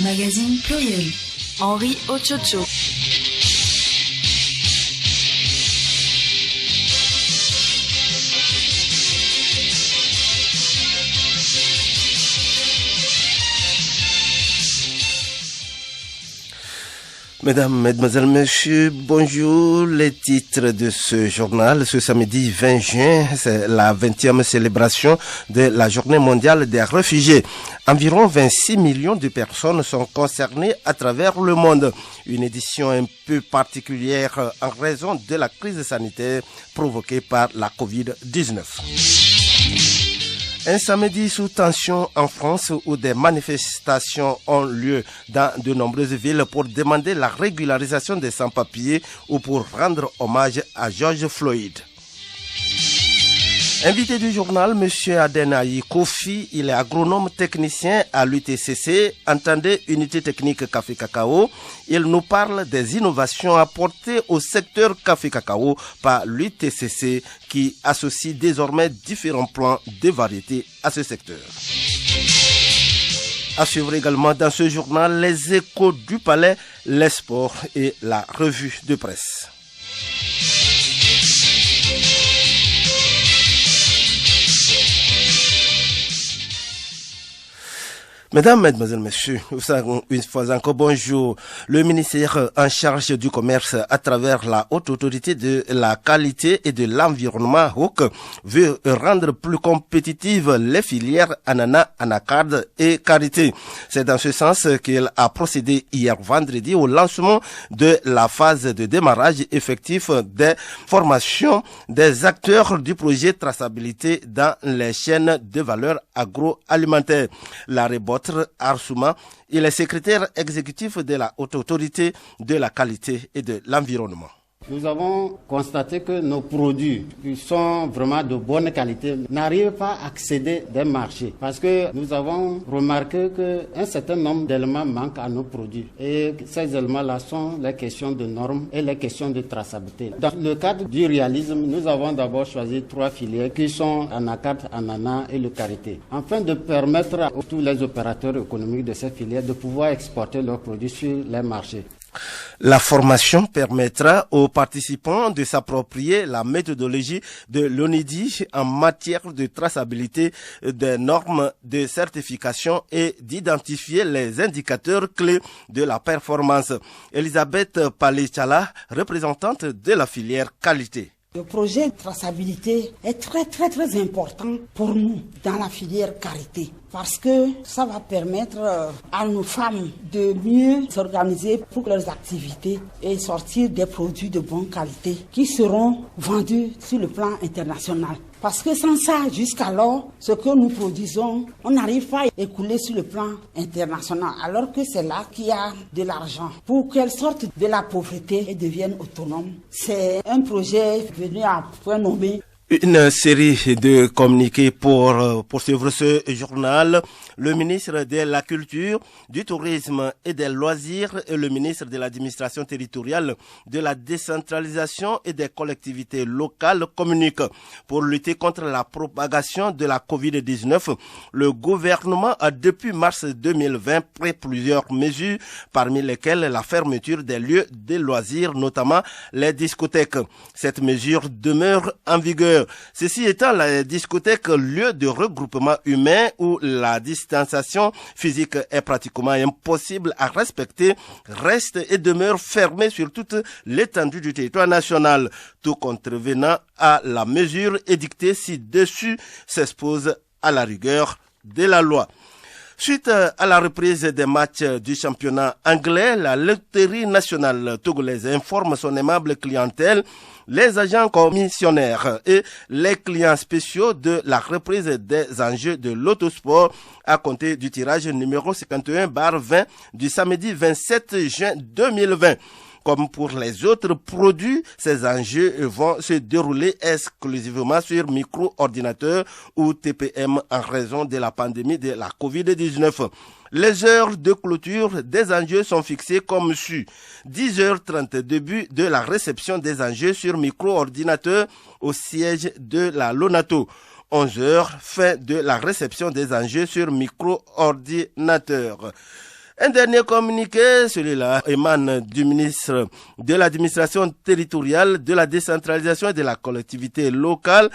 Magazine pluriel. Henri Ochocho. Mesdames, Mesdemoiselles, Messieurs, bonjour. Les titres de ce journal, ce samedi 20 juin, c'est la 20e célébration de la Journée mondiale des réfugiés. Environ 26 millions de personnes sont concernées à travers le monde. Une édition un peu particulière en raison de la crise sanitaire provoquée par la Covid-19. Un samedi sous tension en France où des manifestations ont lieu dans de nombreuses villes pour demander la régularisation des sans-papiers ou pour rendre hommage à George Floyd. Invité du journal, M. Adenayi Kofi, il est agronome technicien à l'UTCC, entendez Unité technique café-cacao. Il nous parle des innovations apportées au secteur café-cacao par l'UTCC qui associe désormais différents plans de variétés à ce secteur. À suivre également dans ce journal les échos du palais, les sports et la revue de presse. Mesdames, Mesdemoiselles, Messieurs, une fois encore, bonjour. Le ministère en charge du commerce à travers la Haute Autorité de la Qualité et de l'Environnement, HOC, veut rendre plus compétitives les filières ananas, anacarde et karité. C'est dans ce sens qu'il a procédé hier vendredi au lancement de la phase de démarrage effectif des formations des acteurs du projet traçabilité dans les chaînes de valeur agroalimentaire. La Rebotre Arsouma, il est secrétaire exécutif de la Haute Autorité de la Qualité et de l'Environnement. Nous avons constaté que nos produits, qui sont vraiment de bonne qualité, n'arrivent pas à accéder des marchés. Parce que nous avons remarqué qu'un certain nombre d'éléments manquent à nos produits. Et ces éléments-là sont les questions de normes et les questions de traçabilité. Dans le cadre du réalisme, nous avons d'abord choisi 3 filières qui sont anacarde, ananas et le karité. Afin de permettre à tous les opérateurs économiques de ces filières de pouvoir exporter leurs produits sur les marchés. La formation permettra aux participants de s'approprier la méthodologie de l'ONIDI en matière de traçabilité des normes de certification et d'identifier les indicateurs clés de la performance. Elisabeth Palichala, représentante de la filière qualité. Le projet de traçabilité est très important pour nous dans la filière karité parce que ça va permettre à nos femmes de mieux s'organiser pour leurs activités et sortir des produits de bonne qualité qui seront vendus sur le plan international. Parce que sans ça, jusqu'alors, ce que nous produisons, on n'arrive pas à écouler sur le plan international, alors que c'est là qu'il y a de l'argent. Pour qu'elles sortent de la pauvreté et deviennent autonomes, c'est un projet venu à point nommé. Une série de communiqués pour poursuivre ce journal. Le ministre de la Culture, du Tourisme et des Loisirs et le ministre de l'Administration territoriale, de la décentralisation et des collectivités locales communiquent. Pour lutter contre la propagation de la Covid-19, le gouvernement a depuis mars 2020 pris plusieurs mesures, parmi lesquelles la fermeture des lieux de loisirs, notamment les discothèques. Cette mesure demeure en vigueur. Ceci étant, la discothèque, lieu de regroupement humain où la distanciation physique est pratiquement impossible à respecter, reste et demeure fermée sur toute l'étendue du territoire national. Tout contrevenant à la mesure édictée ci-dessus s'expose à la rigueur de la loi. Suite à la reprise des matchs du championnat anglais, la loterie nationale togolaise informe son aimable clientèle, les agents commissionnaires et les clients spéciaux de la reprise des enjeux de l'autosport à compter du tirage numéro 51/20 du samedi 27 juin 2020. Comme pour les autres produits, ces enjeux vont se dérouler exclusivement sur micro-ordinateur ou TPM en raison de la pandémie de la Covid-19. Les heures de clôture des enjeux sont fixées comme suit. 10h30, début de la réception des enjeux sur micro-ordinateur au siège de la Lonato. 11h, fin de la réception des enjeux sur micro-ordinateur. Un dernier communiqué, celui-là, émane du ministre de l'administration territoriale, de la décentralisation et de la collectivité locale.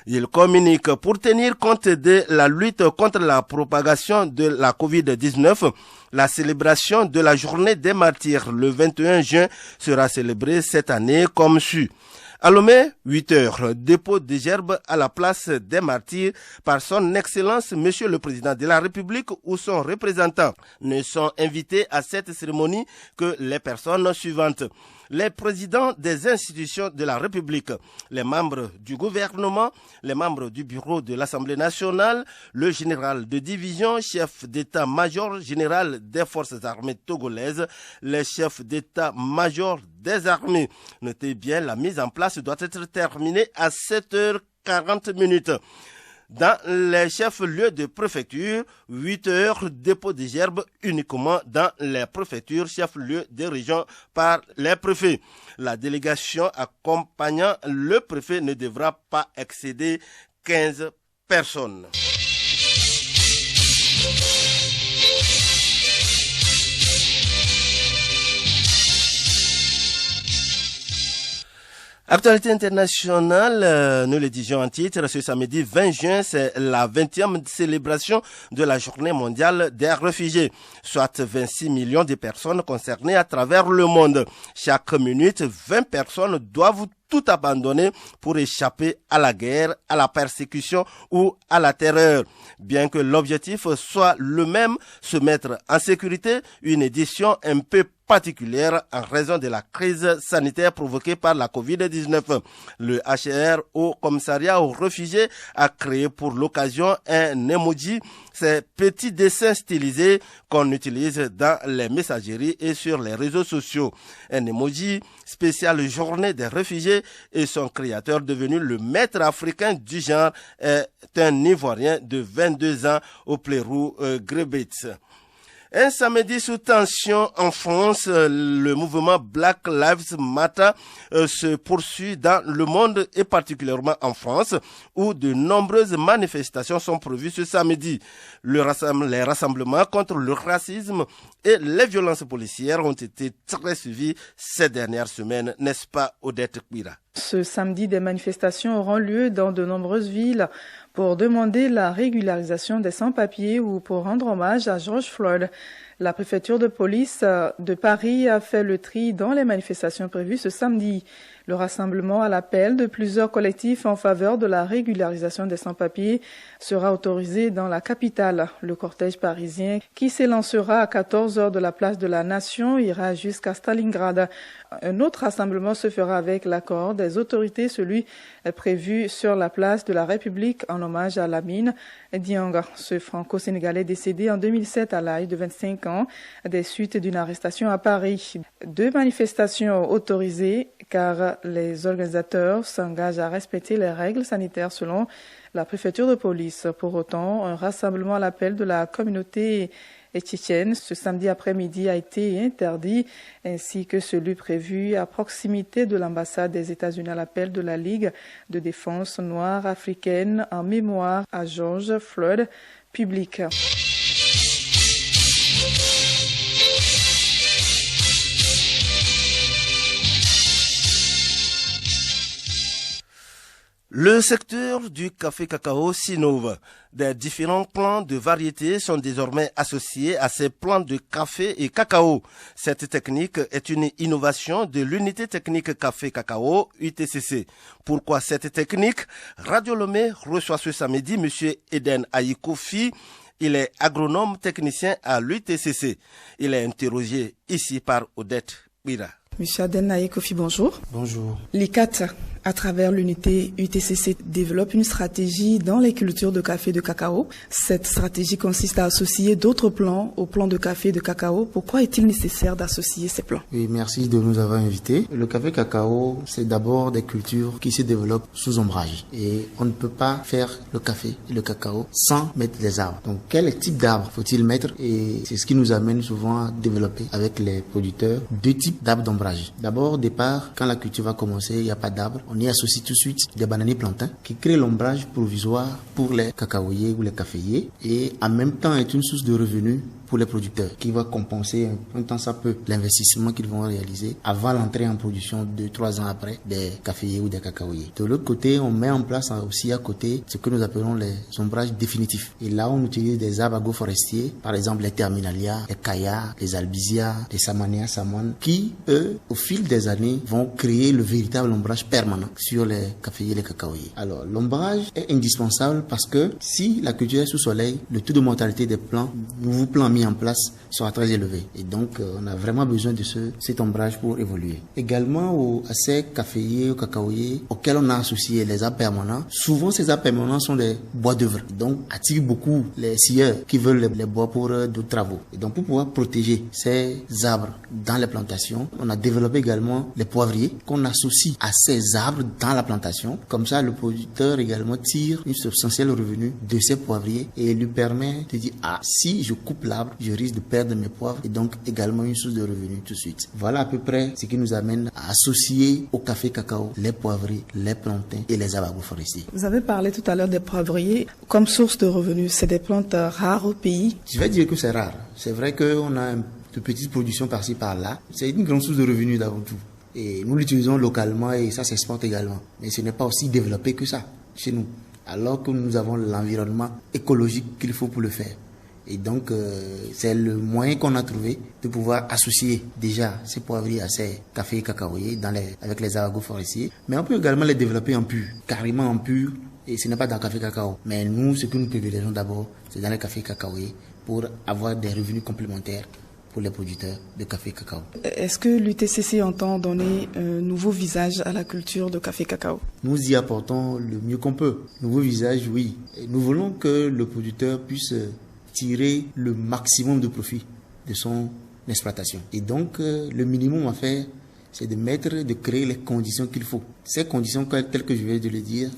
Il communique pour tenir compte de la lutte contre la propagation de la COVID-19. La célébration de la journée des martyrs le 21 juin sera célébrée cette année comme suit. À Lomé, 8 heures, dépôt de gerbes à la place des martyrs par son Excellence Monsieur le Président de la République ou son représentant. Ne sont invités à cette cérémonie que les personnes suivantes. Les présidents des institutions de la République, les membres du gouvernement, les membres du bureau de l'Assemblée nationale, le général de division, chef d'état-major général des forces armées togolaises, les chefs d'état-major des armées. Notez bien, la mise en place doit être terminée à 7h40. Dans les chefs-lieux de préfecture, 8 heures, dépôt de gerbes uniquement dans les préfectures, chefs-lieux des régions par les préfets. La délégation accompagnant le préfet ne devra pas excéder 15 personnes. Actualité internationale, nous le disions en titre, ce samedi 20 juin, c'est la 20e célébration de la Journée mondiale des réfugiés, soit 26 millions de personnes concernées à travers le monde. Chaque minute, 20 personnes doivent tout abandonner pour échapper à la guerre, à la persécution ou à la terreur. Bien que l'objectif soit le même, se mettre en sécurité, une édition un peu particulière en raison de la crise sanitaire provoquée par la COVID-19. Le HCR au commissariat aux réfugiés a créé pour l'occasion un emoji, ces petits dessins stylisés qu'on utilise dans les messageries et sur les réseaux sociaux. Un emoji spécial journée des réfugiés et son créateur devenu le maître africain du genre est un Ivoirien de 22 ans au Plerou Grebetz. Un samedi sous tension en France, le mouvement Black Lives Matter se poursuit dans le monde et particulièrement en France où de nombreuses manifestations sont prévues ce samedi. Les rassemblements contre le racisme et les violences policières ont été très suivis ces dernières semaines, n'est-ce pas Odette Kwira? Ce samedi, des manifestations auront lieu dans de nombreuses villes pour demander la régularisation des sans-papiers ou pour rendre hommage à George Floyd. La préfecture de police de Paris a fait le tri dans les manifestations prévues ce samedi. Le rassemblement à l'appel de plusieurs collectifs en faveur de la régularisation des sans-papiers sera autorisé dans la capitale. Le cortège parisien qui s'élancera à 14h de la place de la Nation ira jusqu'à Stalingrad. Un autre rassemblement se fera avec l'accord des autorités, celui prévu sur la place de la République en hommage à Lamine Dieng, ce franco-sénégalais décédé en 2007 à l'âge de 25 ans des suites d'une arrestation à Paris. 2 manifestations autorisées car les organisateurs s'engagent à respecter les règles sanitaires selon la préfecture de police. Pour autant, un rassemblement à l'appel de la communauté tchétchène ce samedi après-midi a été interdit, ainsi que celui prévu à proximité de l'ambassade des États-Unis à l'appel de la Ligue de défense noire africaine en mémoire à George Floyd public. Le secteur du café-cacao s'innove. Des différents plants de variétés sont désormais associés à ces plants de café et cacao. Cette technique est une innovation de l'unité technique café-cacao UTCC. Pourquoi cette technique? Radio Lomé reçoit ce samedi M. Eden Aïkoufi. Il est agronome technicien à l'UTCC. Il est interrogé ici par Odette Bira. Monsieur Eden Aïkoufi, bonjour. Bonjour. L'ICAT, à travers l'unité UTCC, développe une stratégie dans les cultures de café et de cacao. Cette stratégie consiste à associer d'autres plants aux plants de café et de cacao. Pourquoi est-il nécessaire d'associer ces plants? Oui, merci de nous avoir invités. Le café cacao, c'est d'abord des cultures qui se développent sous ombrage. Et on ne peut pas faire le café et le cacao sans mettre des arbres. Donc, quel type d'arbres faut-il mettre? Et c'est ce qui nous amène souvent à développer avec les producteurs 2 types d'arbres d'ombrage. D'abord, au départ, quand la culture va commencer, il n'y a pas d'arbres. On y associe tout de suite des bananiers plantains qui créent l'ombrage provisoire pour les cacaoyers ou les caféiers et en même temps est une source de revenus pour les producteurs qui va compenser un temps ça peu l'investissement qu'ils vont réaliser avant l'entrée en production 2-3 ans après des caféiers ou des cacaoyers. De l'autre côté, on met en place aussi à côté ce que nous appelons les ombrages définitifs. Et là, on utilise des arbres agroforestiers, par exemple les terminalia, les kayas, les albizia, les samania, saman, qui, eux, au fil des années, vont créer le véritable ombrage permanent sur les caféiers et les cacaoyers. Alors, l'ombrage est indispensable parce que si la culture est sous soleil, le taux de mortalité des plants, nouveaux plants mis en place, sera très élevé. Et donc, on a vraiment besoin de cet ombrage pour évoluer. Également, à ces caféiers, aux cacaoyers, auxquels on a associé les arbres permanents, souvent ces arbres permanents sont des bois d'œuvre. Donc, attirent beaucoup les scieurs qui veulent les bois pour d'autres travaux. Et donc, pour pouvoir protéger ces arbres dans les plantations, on a développé également les poivriers qu'on associe à ces arbres dans la plantation. Comme ça, le producteur également tire une substantielle revenu de ces poivriers et lui permet de dire, si je coupe l'arbre, je risque de perdre mes poivres et donc également une source de revenus tout de suite. Voilà à peu près ce qui nous amène à associer au café cacao les poivriers, les plantains et les arbres agroforestiers. Vous avez parlé tout à l'heure des poivriers comme source de revenus. C'est des plantes rares au pays? Je vais dire que c'est rare. C'est vrai qu'on a de petites productions par-ci par-là. C'est une grande source de revenus d'avant tout. Et nous l'utilisons localement et ça s'exporte également. Mais ce n'est pas aussi développé que ça chez nous. Alors que nous avons l'environnement écologique qu'il faut pour le faire. Et donc, c'est le moyen qu'on a trouvé de pouvoir associer déjà ces poivriers à ces cafés et cacaoyers avec les arbres agroforestiers. Mais on peut également les développer en pur, carrément en pur. Et ce n'est pas dans le café cacao. Mais nous, ce que nous privilégions d'abord, c'est dans les cafés cacaoyers pour avoir des revenus complémentaires pour les producteurs de café cacao. Est-ce que l'UTCC entend donner un nouveau visage à la culture de café cacao? Nous y apportons le mieux qu'on peut. Nouveau visage, oui. Et nous voulons que le producteur puisse tirer le maximum de profit de son exploitation. Et donc, le minimum à faire, c'est de créer les conditions qu'il faut. Ces conditions, telles que je viens de le dire,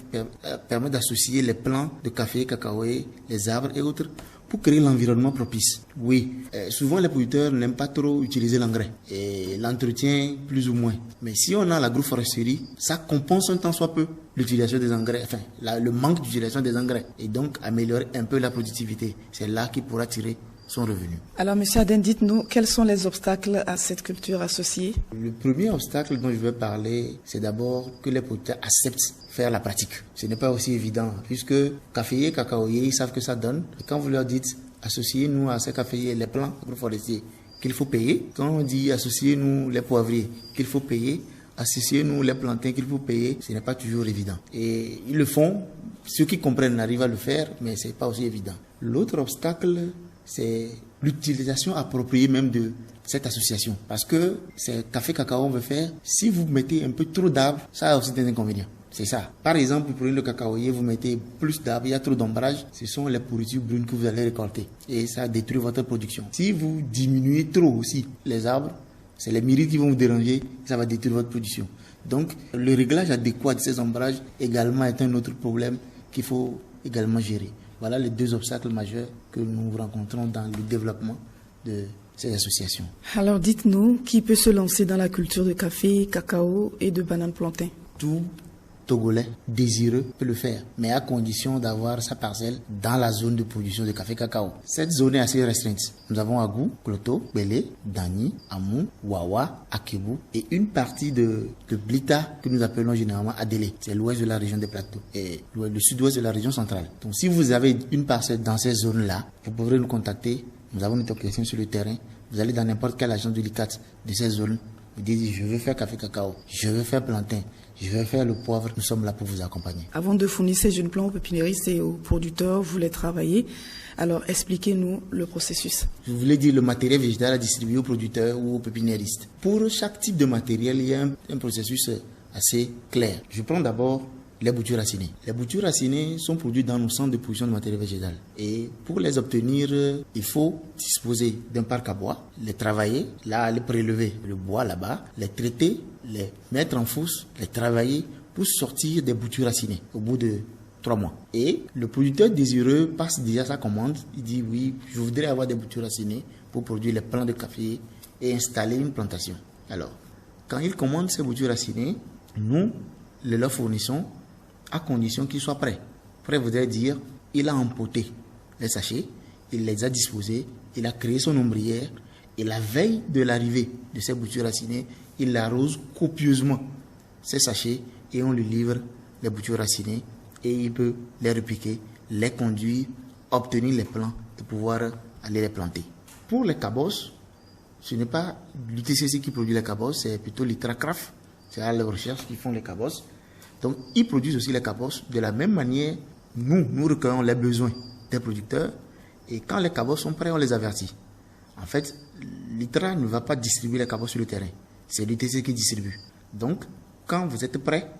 permettent d'associer les plants de café, cacaoyer, les arbres et autres pour créer l'environnement propice. Oui, souvent les producteurs n'aiment pas trop utiliser l'engrais et l'entretien plus ou moins. Mais si on a l'agroforesterie, ça compense un tant soit peu l'utilisation des engrais, le manque d'utilisation des engrais et donc améliorer un peu la productivité. C'est là qu'il pourra tirer son revenu. Alors, M. Aden, dites-nous, quels sont les obstacles à cette culture associée? Le premier obstacle dont je vais parler, c'est d'abord que les producteurs acceptent faire la pratique. Ce n'est pas aussi évident, puisque caféiers, cacaoyers, ils savent que ça donne. Et quand vous leur dites, associez-nous à ces caféiers, les plants agroforestiers, qu'il faut payer. Quand on dit, associez-nous les poivriers, qu'il faut payer, associez-nous les plantains, qu'il faut payer, ce n'est pas toujours évident. Et ils le font, ceux qui comprennent arrivent à le faire, mais ce n'est pas aussi évident. L'autre obstacle, c'est l'utilisation appropriée même de cette association. Parce que c'est café cacao on veut faire. Si vous mettez un peu trop d'arbres, ça a aussi des inconvénients. C'est ça. Par exemple, vous prenez le cacaoyer, vous mettez plus d'arbres, il y a trop d'ombrage, ce sont les pourritures brunes que vous allez récolter. Et ça détruit votre production. Si vous diminuez trop aussi les arbres, c'est les myrtilles qui vont vous déranger, ça va détruire votre production. Donc, le réglage adéquat de ces ombrages également est un autre problème qu'il faut également gérer. Voilà les deux obstacles majeurs que nous rencontrons dans le développement de ces associations. Alors dites-nous, qui peut se lancer dans la culture de café, cacao et de bananes plantain? Tout Togolais désireux peut le faire, mais à condition d'avoir sa parcelle dans la zone de production de café cacao. Cette zone est assez restreinte. Nous avons Agou, Kloto, Bélé, Dani, Amou, Wawa, Akebu et une partie de Blita que nous appelons généralement Adélé. C'est l'ouest de la région des plateaux et le sud-ouest de la région centrale. Donc si vous avez une parcelle dans ces zones-là, vous pourrez nous contacter. Nous avons une question sur le terrain. Vous allez dans n'importe quelle agence de l'ICAT de ces zones. Vous dites, je veux faire café cacao, je veux faire plantain, je veux faire le poivre. Nous sommes là pour vous accompagner. Avant de fournir ces jeunes plants aux pépiniéristes et aux producteurs, vous les travaillez. Alors, expliquez-nous le processus. Je voulais dire le matériel végétal à distribuer aux producteurs ou aux pépiniéristes. Pour chaque type de matériel, il y a un processus assez clair. Je prends d'abord les boutures racinées. Les boutures racinées sont produites dans nos centres de production de matériel végétal. Et pour les obtenir, il faut disposer d'un parc à bois, les travailler, là, les prélever le bois là-bas, les traiter, les mettre en fosse, les travailler pour sortir des boutures racinées au bout de 3 mois. Et le producteur désireux passe déjà sa commande. Il dit oui, je voudrais avoir des boutures racinées pour produire les plants de café et installer une plantation. Alors, quand il commande ces boutures racinées, nous les leur fournissons à condition qu'ils soient prêts. Prêt voudrait dire, il a empoté les sachets, il les a disposés il a créé son ombrière et la veille de l'arrivée de ces boutures racinées, il arrose copieusement ces sachets et on lui livre les boutures racinées et il peut les repiquer, les conduire, obtenir les plants et pouvoir aller les planter. Pour les cabosses, ce n'est pas l'UTCC qui produit les cabosses, c'est plutôt l'ITRACRAF, c'est à la recherche qui font les cabosses. Donc ils produisent aussi les cabosses. De la même manière, nous recueillons les besoins des producteurs et quand les cabosses sont prêts, on les avertit. En fait, l'ITRA ne va pas distribuer les cabosses sur le terrain, c'est l'UTCC qui distribue. Donc, quand vous êtes prêts,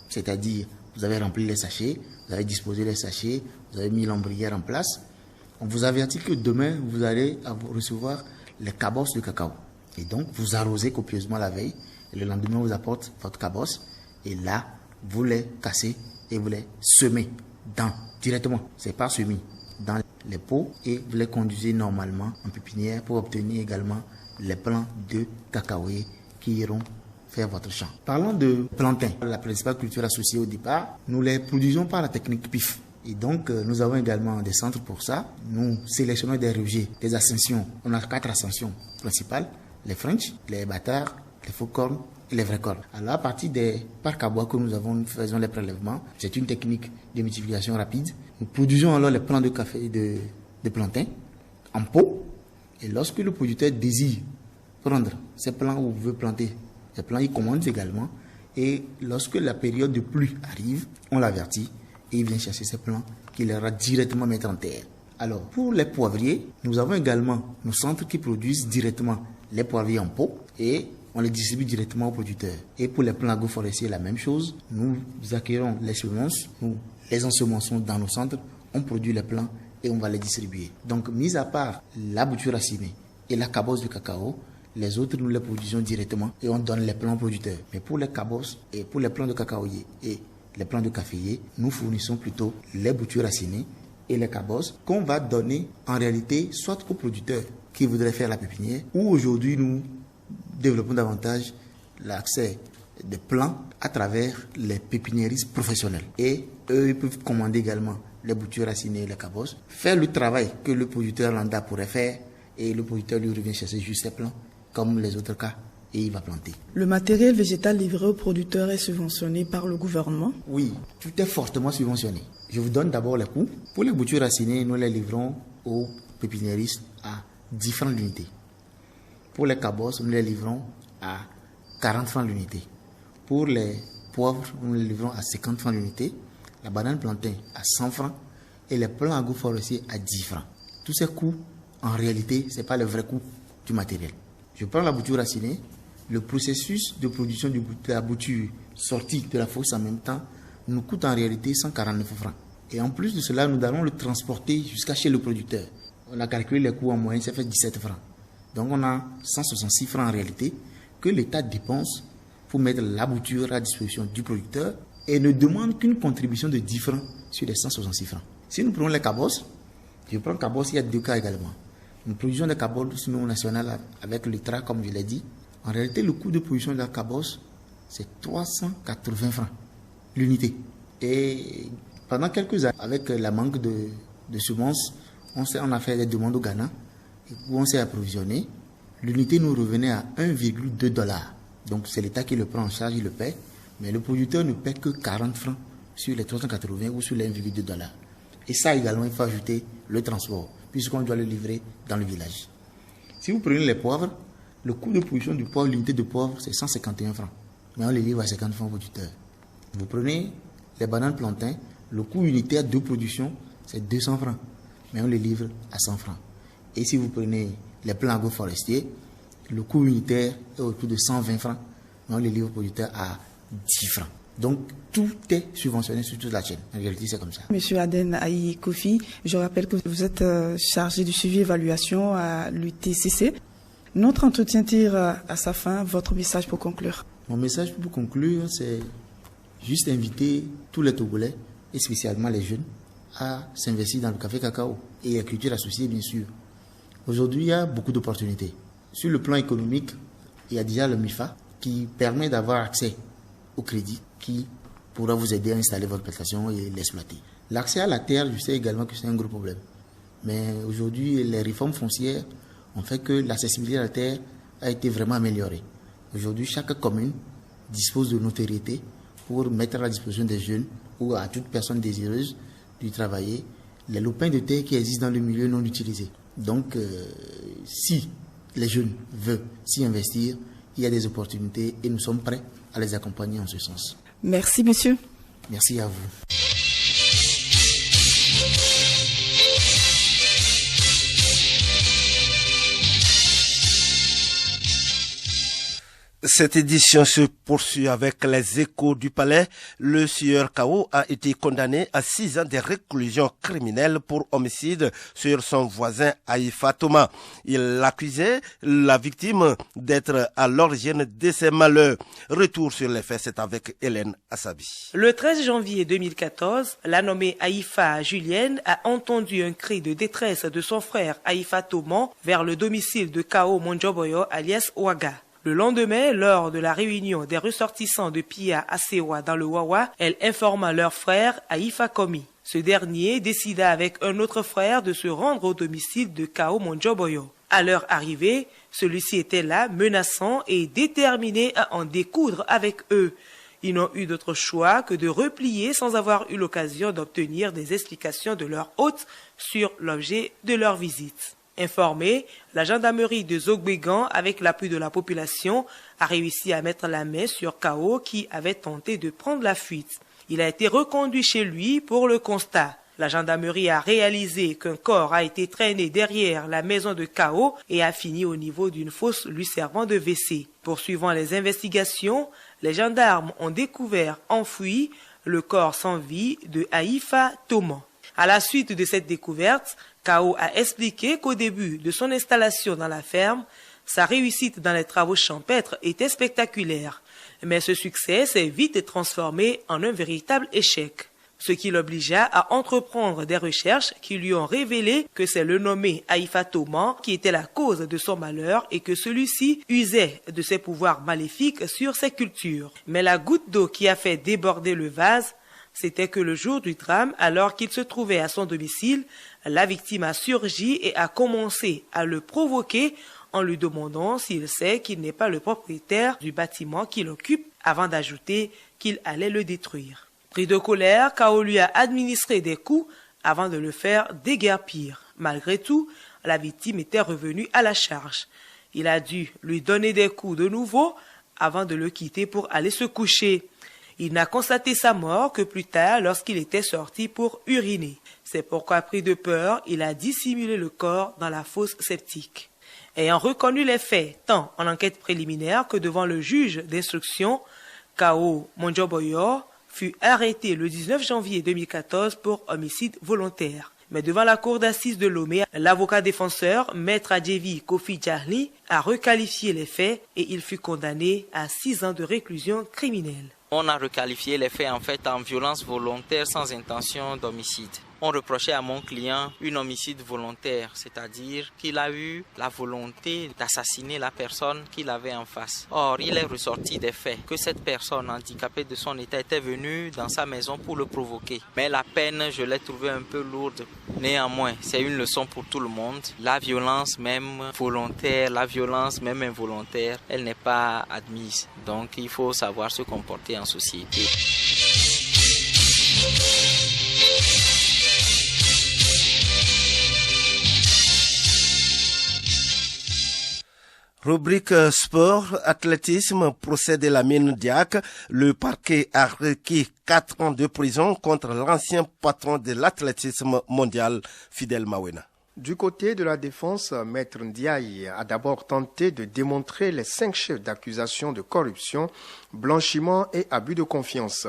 c'est-à-dire vous avez rempli les sachets, vous avez disposé les sachets, vous avez mis l'ombrière en place, on vous avertit que demain, vous allez recevoir les cabosses de cacao. Et donc, vous arrosez copieusement la veille, et le lendemain, on vous apporte votre cabosse, et là, vous les cassez et vous les semez directement, c'est pas semis, dans les pots, et vous les conduisez normalement en pépinière pour obtenir également les plants de cacaoyer qui iront faire votre champ. Parlons de plantains, la principale culture associée au départ, nous les produisons par la technique PIF. Et donc, nous avons également des centres pour ça. Nous sélectionnons des rejets, des ascensions. On a 4 ascensions principales, les French, les bâtards, les faux cornes et les vrais cornes. Alors, à partir des parcs à bois que nous faisons les prélèvements, c'est une technique de multiplication rapide. Nous produisons alors les plants de café et de plantain en pot. Et lorsque le producteur désire prendre ces plants où vous veut planter, ces plants, il commande également. Et lorsque la période de pluie arrive, on l'avertit et il vient chercher ces plants qu'il ira directement mettre en terre. Alors, pour les poivriers, nous avons également nos centres qui produisent directement les poivriers en pot et on les distribue directement aux producteurs. Et pour les plants agroforestiers, la même chose. Nous acquérons les semences, nous les ensemençons dans nos centres, on produit les plants et on va les distribuer. Donc, mis à part la bouture racinée et la cabosse de cacao, les autres, nous les produisons directement et on donne les plants aux producteurs. Mais pour les cabosses et pour les plants de cacaoyer et les plants de caféier, nous fournissons plutôt les boutures racinées et les cabosses qu'on va donner en réalité soit aux producteurs qui voudraient faire la pépinière ou aujourd'hui nous développons davantage l'accès des plants à travers les pépiniéristes professionnels. Et eux, ils peuvent commander également les boutures racinées et les cabosses, faire le travail que le producteur lambda pourrait faire et le producteur lui revient chercher juste ses plants comme les autres cas. Et il va planter. Le matériel végétal livré aux producteurs est subventionné par le gouvernement? Oui, tout est fortement subventionné. Je vous donne d'abord les coûts. Pour les boutures racinées, nous les livrons aux pépiniéristes à 10 francs l'unité. Pour les cabosses, nous les livrons à 40 francs l'unité. Pour les poivres, nous les livrons à 50 francs l'unité. La banane plantain à 100 francs et les plants agroforestiers à 10 francs. Tous ces coûts, en réalité, ce n'est pas le vrai coût du matériel. Je prends la bouture racinée. Le processus de production de la bouture sortie de la fosse en même temps nous coûte en réalité 149 francs. Et en plus de cela, nous allons le transporter jusqu'à chez le producteur. On a calculé les coûts en moyenne, ça fait 17 francs. Donc on a 166 francs en réalité que l'État dépense pour mettre la bouture à disposition du producteur et ne demande qu'une contribution de 10 francs sur les 166 francs. Si nous prenons les cabosses, je prends cabosses, il y a 2 cas également. Nous produisons des cabosses au national avec l'ITRA, comme je l'ai dit. En réalité, le coût de production de la cabosse, c'est 380 francs l'unité. Et pendant quelques années, avec la manque de semences, on a fait des demandes au Ghana, où on s'est approvisionné. L'unité nous revenait à 1,2 $. Donc c'est l'État qui le prend en charge, il le paie. Mais le producteur ne paie que 40 francs sur les 380 ou sur les 1,2 $. Et ça également, il faut ajouter le transport, puisqu'on doit le livrer dans le village. Si vous prenez les poivres, le coût de production du poivre, l'unité de poivre, c'est 151 francs. Mais on les livre à 50 francs au producteur. Vous prenez les bananes plantain, le coût unitaire de production, c'est 200 francs. Mais on les livre à 100 francs. Et si vous prenez les plants agroforestiers, le coût unitaire est autour de 120 francs. Mais on les livre au producteur à 10 francs. Donc, tout est subventionné sur toute la chaîne. En réalité, c'est comme ça. Monsieur Aden Aïe Kofi, je rappelle que vous êtes chargé du suivi et évaluation à l'UTCC. Notre entretien tire à sa fin. Votre message pour conclure? Mon message pour conclure, c'est juste inviter tous les Togolais, et spécialement les jeunes, à s'investir dans le café cacao et la culture associée, bien sûr. Aujourd'hui, il y a beaucoup d'opportunités. Sur le plan économique, il y a déjà le MIFA qui permet d'avoir accès au crédit qui pourra vous aider à installer votre plantation et l'exploiter. L'accès à la terre, je sais également que c'est un gros problème. Mais aujourd'hui, les réformes foncières ont fait que l'accessibilité à la terre a été vraiment améliorée. Aujourd'hui, chaque commune dispose de notoriété pour mettre à la disposition des jeunes ou à toute personne désireuse de travailler les lopins de terre qui existent dans le milieu non utilisé. Donc, si les jeunes veulent s'y investir, il y a des opportunités et nous sommes prêts à les accompagner en ce sens. Merci, monsieur. Merci à vous. Cette édition se poursuit avec les échos du palais. Le sieur Kao a été condamné à 6 ans de réclusion criminelle pour homicide sur son voisin Haïfa Thomas. Il accusait la victime d'être à l'origine de ces malheurs. Retour sur les faits, c'est avec Hélène Assabi. Le 13 janvier 2014, la nommée Haïfa Julienne a entendu un cri de détresse de son frère Haïfa Thomas vers le domicile de Kao Mondjoboyo alias Ouaga. Le lendemain, lors de la réunion des ressortissants de Pia Asewa dans le Wawa, elle informa leur frère Haïfa Komi. Ce dernier décida avec un autre frère de se rendre au domicile de Kao Mondjoboyo. À leur arrivée, celui-ci était là, menaçant et déterminé à en découdre avec eux. Ils n'ont eu d'autre choix que de replier sans avoir eu l'occasion d'obtenir des explications de leur hôte sur l'objet de leur visite. Informée, la gendarmerie de Zogbegan, avec l'appui de la population, a réussi à mettre la main sur Kao qui avait tenté de prendre la fuite. Il a été reconduit chez lui pour le constat. La gendarmerie a réalisé qu'un corps a été traîné derrière la maison de Kao et a fini au niveau d'une fosse lui servant de WC. Poursuivant les investigations, les gendarmes ont découvert enfoui le corps sans vie de Haïfa Thomas. À la suite de cette découverte, Kao a expliqué qu'au début de son installation dans la ferme, sa réussite dans les travaux champêtres était spectaculaire. Mais ce succès s'est vite transformé en un véritable échec. Ce qui l'obligea à entreprendre des recherches qui lui ont révélé que c'est le nommé Haïfa Thomas qui était la cause de son malheur et que celui-ci usait de ses pouvoirs maléfiques sur ses cultures. Mais la goutte d'eau qui a fait déborder le vase, c'était que le jour du drame, alors qu'il se trouvait à son domicile, la victime a surgi et a commencé à le provoquer en lui demandant s'il sait qu'il n'est pas le propriétaire du bâtiment qu'il occupe avant d'ajouter qu'il allait le détruire. Pris de colère, Kao lui a administré des coups avant de le faire déguerpir. Malgré tout, la victime était revenue à la charge. Il a dû lui donner des coups de nouveau avant de le quitter pour aller se coucher. Il n'a constaté sa mort que plus tard lorsqu'il était sorti pour uriner. C'est pourquoi, pris de peur, il a dissimulé le corps dans la fosse septique. Ayant reconnu les faits, tant en enquête préliminaire que devant le juge d'instruction, Kao Mondjoboyo fut arrêté le 19 janvier 2014 pour homicide volontaire. Mais devant la cour d'assises de Lomé, l'avocat défenseur, Maître Adjevi Kofi Djahli, a requalifié les faits et il fut condamné à 6 ans de réclusion criminelle. On a requalifié les faits en fait en violence volontaire sans intention d'homicide. On reprochait à mon client un homicide volontaire, c'est-à-dire qu'il a eu la volonté d'assassiner la personne qu'il avait en face. Or, il est ressorti des faits que cette personne handicapée de son état était venue dans sa maison pour le provoquer. Mais la peine, je l'ai trouvée un peu lourde. Néanmoins, c'est une leçon pour tout le monde. La violence même volontaire, la violence même involontaire, elle n'est pas admise. Donc, il faut savoir se comporter en société. Rubrique sport, athlétisme, procès de la mine Diack. Le parquet a requis 4 ans de prison contre l'ancien patron de l'athlétisme mondial, Fidel Mawena. Du côté de la défense, Maître Ndiaye a d'abord tenté de démontrer les 5 chefs d'accusation de corruption, blanchiment et abus de confiance.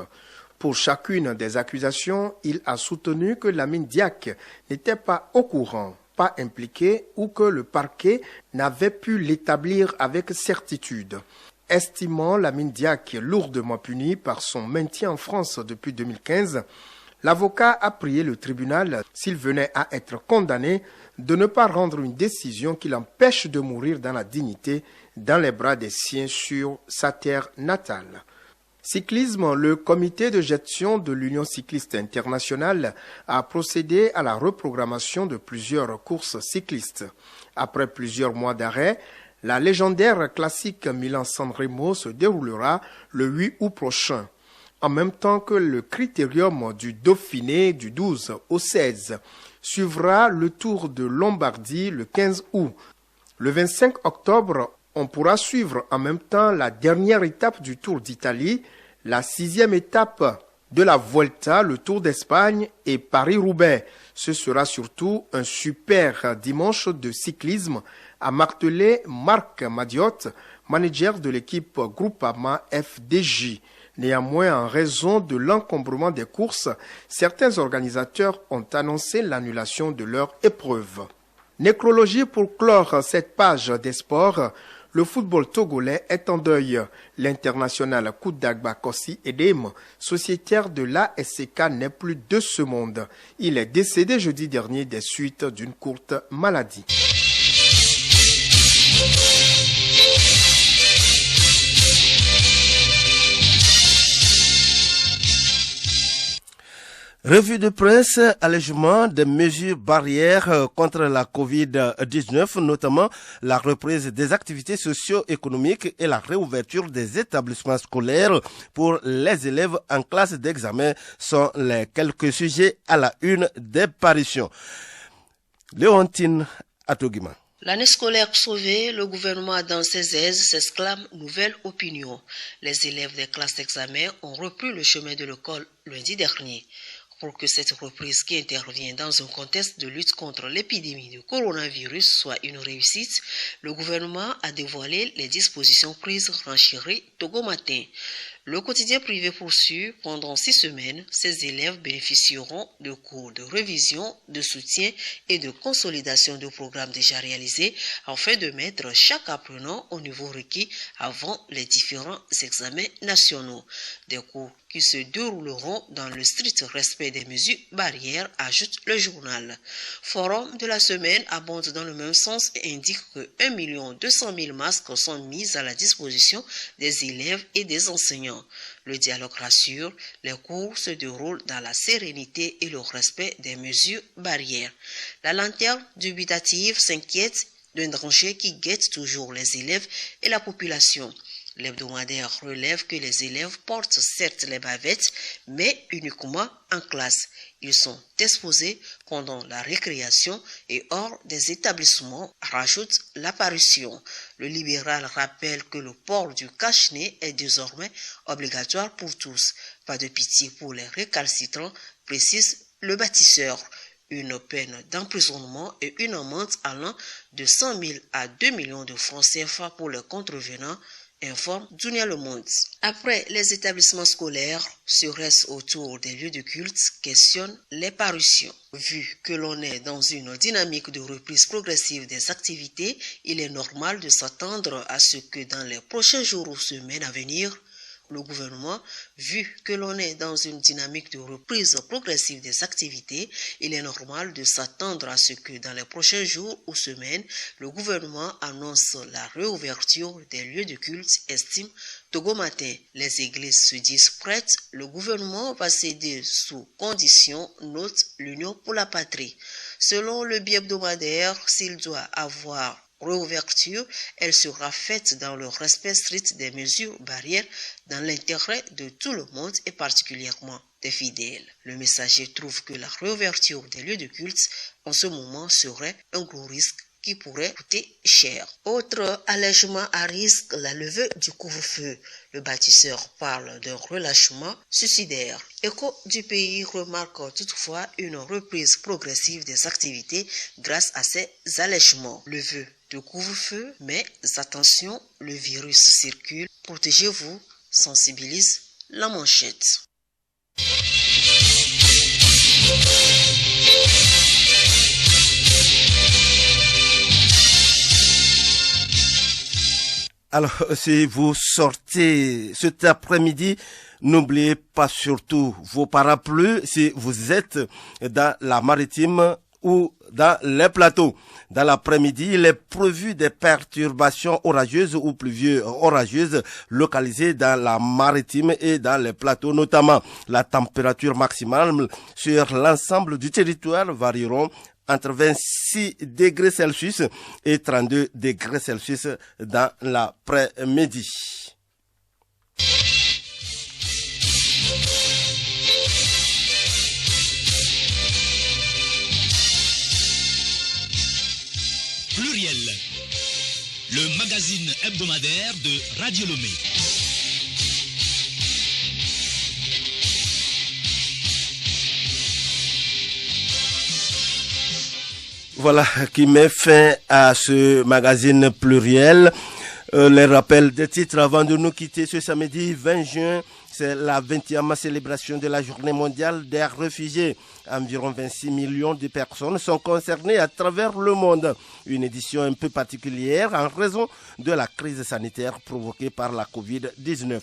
Pour chacune des accusations, il a soutenu que Lamine Diack n'était pas au courant, pas impliqué ou que le parquet n'avait pu l'établir avec certitude. Estimant Lamine Diack lourdement puni par son maintien en France depuis 2015, l'avocat a prié le tribunal, s'il venait à être condamné, de ne pas rendre une décision qui l'empêche de mourir dans la dignité, dans les bras des siens sur sa terre natale. Cyclisme, le comité de gestion de l'Union cycliste internationale a procédé à la reprogrammation de plusieurs courses cyclistes. Après plusieurs mois d'arrêt, la légendaire classique Milan-San Remo se déroulera le 8 août prochain, en même temps que le critérium du Dauphiné du 12 au 16. Suivra le Tour de Lombardie le 15 août. Le 25 octobre, on pourra suivre en même temps la dernière étape du Tour d'Italie, la 6e étape de la Vuelta, le Tour d'Espagne et Paris-Roubaix. Ce sera surtout un super dimanche de cyclisme, a martelé Marc Madiot, manager de l'équipe Groupama FDJ. Néanmoins, en raison de l'encombrement des courses, certains organisateurs ont annoncé l'annulation de leur épreuve. Nécrologie pour clore cette page des sports. Le football togolais est en deuil. L'international Koudagba Kossi Edem, sociétaire de l'ASCK, n'est plus de ce monde. Il est décédé jeudi dernier des suites d'une courte maladie. Revue de presse, allègement des mesures barrières contre la Covid-19, notamment la reprise des activités socio-économiques et la réouverture des établissements scolaires pour les élèves en classe d'examen sont les quelques sujets à la une des parutions. Léontine Atogima. L'année scolaire sauvée, le gouvernement dans ses aises s'exclame nouvelle opinion. Les élèves des classes d'examen ont repris le chemin de l'école lundi dernier. Pour que cette reprise qui intervient dans un contexte de lutte contre l'épidémie de coronavirus soit une réussite, le gouvernement a dévoilé les dispositions prises renchéries Togo Matin. Le quotidien privé poursuit, pendant 6 semaines, ses élèves bénéficieront de cours de révision, de soutien et de consolidation de programmes déjà réalisés afin de mettre chaque apprenant au niveau requis avant les différents examens nationaux. Des cours qui se dérouleront dans le strict respect des mesures barrières, ajoute le journal. Forum de la semaine abonde dans le même sens et indique que 1 200 000 masques sont mis à la disposition des élèves et des enseignants. Le dialogue rassure, les cours se déroulent dans la sérénité et le respect des mesures barrières. La lanterne dubitative s'inquiète d'un danger qui guette toujours les élèves et la population. L'hebdomadaire relève que les élèves portent certes les bavettes, mais uniquement en classe. Ils sont exposés pendant la récréation et hors des établissements, rajoute l'apparition. Le libéral rappelle que le port du cache-nez est désormais obligatoire pour tous. Pas de pitié pour les récalcitrants, précise le bâtisseur. Une peine d'emprisonnement et une amende allant de 100 000 à 2 millions de francs CFA pour les contrevenants, informe Dunia Le Monde. Après les établissements scolaires, serait-ce autour des lieux de culte, questionne les parutions. Vu que l'on est dans une dynamique de reprise progressive des activités, il est normal de s'attendre à ce que dans les prochains jours ou semaines à venir, le gouvernement, vu que l'on est dans une dynamique de reprise progressive des activités, il est normal de s'attendre à ce que dans les prochains jours ou semaines, le gouvernement annonce la réouverture des lieux de culte, estime Togo Matin. Les églises se disent prêtes, le gouvernement va céder sous condition, note l'Union pour la patrie. Selon le bi-hebdomadaire, s'il doit avoir réouverture, elle sera faite dans le respect strict des mesures barrières dans l'intérêt de tout le monde et particulièrement des fidèles. Le messager trouve que la réouverture des lieux de culte en ce moment serait un gros risque qui pourrait coûter cher. Autre allègement à risque, la levée du couvre-feu. Le bâtisseur parle d'un relâchement suicidaire. Écho du pays remarque toutefois une reprise progressive des activités grâce à ces allègements. Levée de couvre-feu, mais attention, le virus circule. Protégez-vous, sensibilise la manchette. Alors, si vous sortez cet après-midi, n'oubliez pas surtout vos parapluies si vous êtes dans la maritime ou dans les plateaux. Dans l'après-midi, il est prévu des perturbations orageuses ou pluvieuses orageuses localisées dans la maritime et dans les plateaux notamment. La température maximale sur l'ensemble du territoire varieront entre 26 degrés Celsius et 32 degrés Celsius dans l'après-midi. Pluriel, le magazine hebdomadaire de Radio Lomé. Voilà qui met fin à ce magazine pluriel. Les rappels des titres avant de nous quitter ce samedi 20 juin. C'est la 20e célébration de la Journée mondiale des réfugiés. Environ 26 millions de personnes sont concernées à travers le monde. Une édition un peu particulière en raison de la crise sanitaire provoquée par la Covid-19.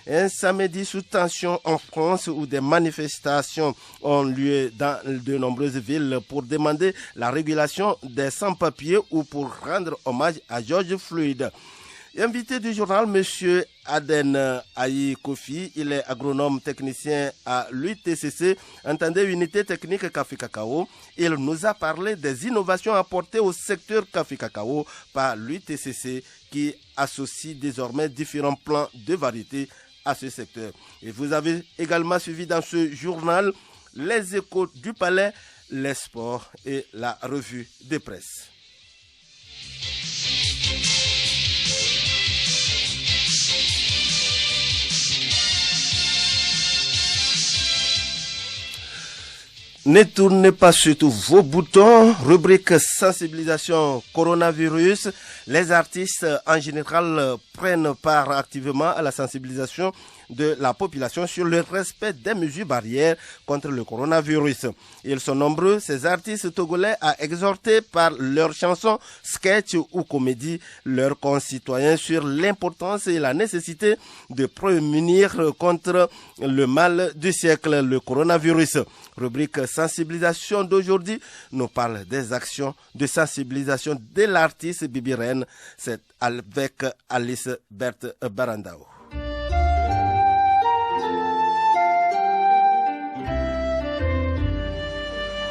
Un samedi sous tension en France où des manifestations ont lieu dans de nombreuses villes pour demander la régulation des sans-papiers ou pour rendre hommage à George Floyd. Invité du journal, M. Aden Ayi Kofi, il est agronome technicien à l'UTCC, entendez Unité Technique Café Cacao. Il nous a parlé des innovations apportées au secteur Café Cacao par l'UTCC qui associe désormais différents plans de variétés à ce secteur. Et vous avez également suivi dans ce journal les échos du palais, les sports et la revue de presse. Ne tournez pas surtout vos boutons. Rubrique sensibilisation coronavirus. Les artistes en général prennent part activement à la sensibilisation de la population sur le respect des mesures barrières contre le coronavirus. Ils sont nombreux, ces artistes togolais, à exhorter par leurs chansons, sketchs ou comédies leurs concitoyens sur l'importance et la nécessité de prémunir contre le mal du siècle, le coronavirus. Rubrique sensibilisation d'aujourd'hui nous parle des actions de sensibilisation de l'artiste Bibi Reine. C'est avec Alice Berthe Barandao.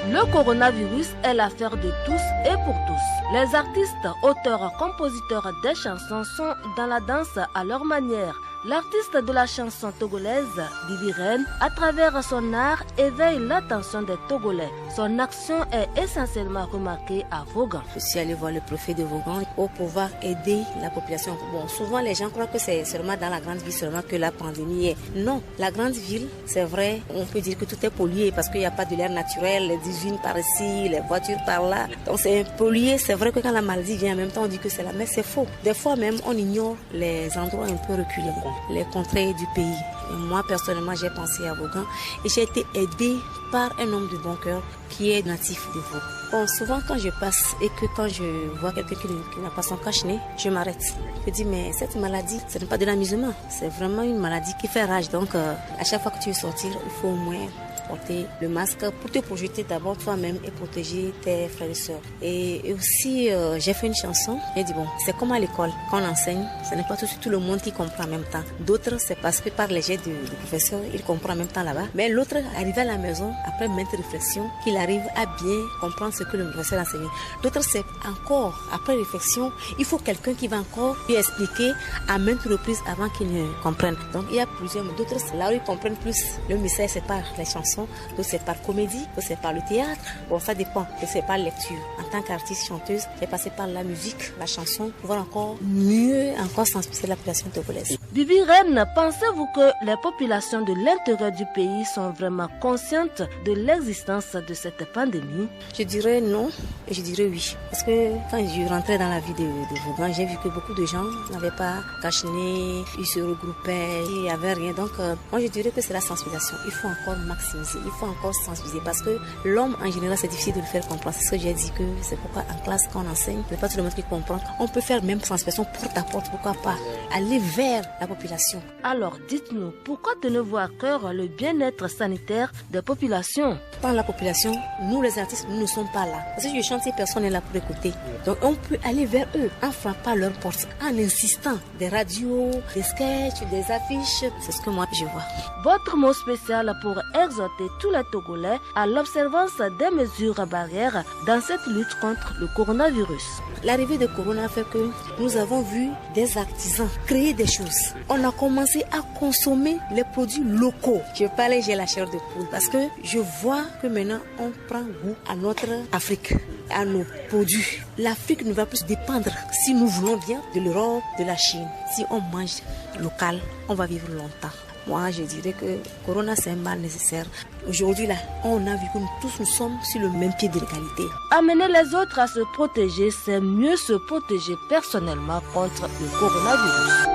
Le coronavirus est l'affaire de tous et pour tous. Les artistes, auteurs, compositeurs des chansons sont dans la danse à leur manière. L'artiste de la chanson togolaise, Bibi Reine, à travers son art, éveille l'attention des Togolais. Son action est essentiellement remarquée à Vaughan. Je suis allée voir le préfet de Vaughan pour pouvoir aider la population. Bon, souvent les gens croient que c'est seulement dans la grande ville seulement que la pandémie est. Non, la grande ville, c'est vrai, on peut dire que tout est pollué parce qu'il n'y a pas de l'air naturel, les usines par ici, les voitures par là. Donc c'est pollué, c'est vrai que quand la maladie vient en même temps, on dit que c'est là, mais c'est faux. Des fois même, on ignore les endroits un peu reculés, les contrées du pays. Et moi, personnellement, j'ai pensé à Vaughan et j'ai été aidée par un homme de bon cœur qui est natif de Vaughan. Bon, souvent quand je passe et que quand je vois quelqu'un qui n'a pas son cache-nez, je m'arrête. Je dis, mais cette maladie, ce n'est pas de l'amusement. C'est vraiment une maladie qui fait rage. Donc, à chaque fois que tu veux sortir, il faut au moins porter le masque pour te projeter d'abord toi-même et protéger tes frères et sœurs. Et aussi, j'ai fait une chanson. J'ai dit, bon, c'est comme à l'école. Quand on enseigne, ce n'est pas tout le monde qui comprend en même temps. D'autres, c'est parce que par les jets du professeur, il comprend en même temps là-bas. Mais l'autre, arrivé à la maison, après maintes réflexions, qu'il arrive à bien comprendre ce que le professeur a enseigné. D'autres, c'est encore, après réflexion, il faut quelqu'un qui va encore lui expliquer à maintes reprises avant qu'il ne comprenne. Donc, il y a plusieurs, d'autres, là où ils comprennent plus le message, c'est par les chansons, d'autres c'est par comédie, d'autres c'est par le théâtre. Bon, ça dépend, c'est par lecture. En tant qu'artiste chanteuse, j'ai passé par la musique, la chanson, pour pouvoir encore mieux sensibiliser la population togolaise. Bibi Reine, pensez-vous que les populations de l'intérieur du pays sont vraiment conscientes de l'existence de cette pandémie? Je dirais non et je dirais oui. Parce que quand je rentrais dans la vie de Vaughan, j'ai vu que beaucoup de gens n'avaient pas cache-nez, ils se regroupaient, il n'y avait rien. Donc, moi je dirais que c'est la sensibilisation. Il faut encore maximiser, il faut encore sensibiliser. Parce que l'homme en général, c'est difficile de le faire comprendre. C'est ce que j'ai dit, que c'est pourquoi en classe, quand on enseigne, ce n'est pas tout le monde qui comprend. On peut faire même sensibilisation porte à porte, pourquoi pas aller vers la population. Alors dites-nous, pourquoi tenez-vous à cœur le bien-être sanitaire des populations? Dans la population, nous les artistes, nous ne sommes pas là. Parce que je chante, personne n'est là pour écouter. Donc on peut aller vers eux en frappant leur porte, en insistant. Des radios, des sketchs, des affiches, c'est ce que moi je vois. Votre mot spécial pour exhorter tous les Togolais à l'observance des mesures barrières dans cette lutte contre le coronavirus. L'arrivée de Corona fait que nous avons vu des artisans créer des choses. On a commencé à consommer les produits locaux. Je parlais, j'ai la chair de poule parce que je vois que maintenant on prend goût à notre Afrique, à nos produits. L'Afrique ne va plus dépendre, si nous voulons bien, de l'Europe, de la Chine. Si on mange local, on va vivre longtemps. Moi, je dirais que Corona, c'est un mal nécessaire. Aujourd'hui, là, on a vu que nous tous, nous sommes sur le même pied de l'égalité. Amener les autres à se protéger, c'est mieux se protéger personnellement contre le coronavirus.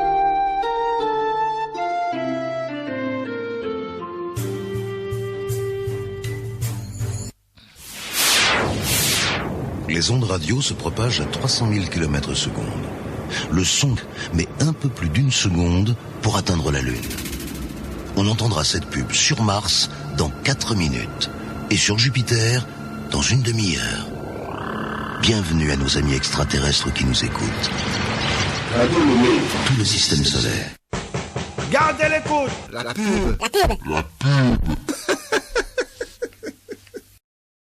Les ondes radio se propagent à 300 000 km/s. Le son met un peu plus d'une seconde pour atteindre la Lune. On entendra cette pub sur Mars dans 4 minutes et sur Jupiter dans une demi-heure. Bienvenue à nos amis extraterrestres qui nous écoutent. Tout le système solaire. Gardez l'écoute. La pub.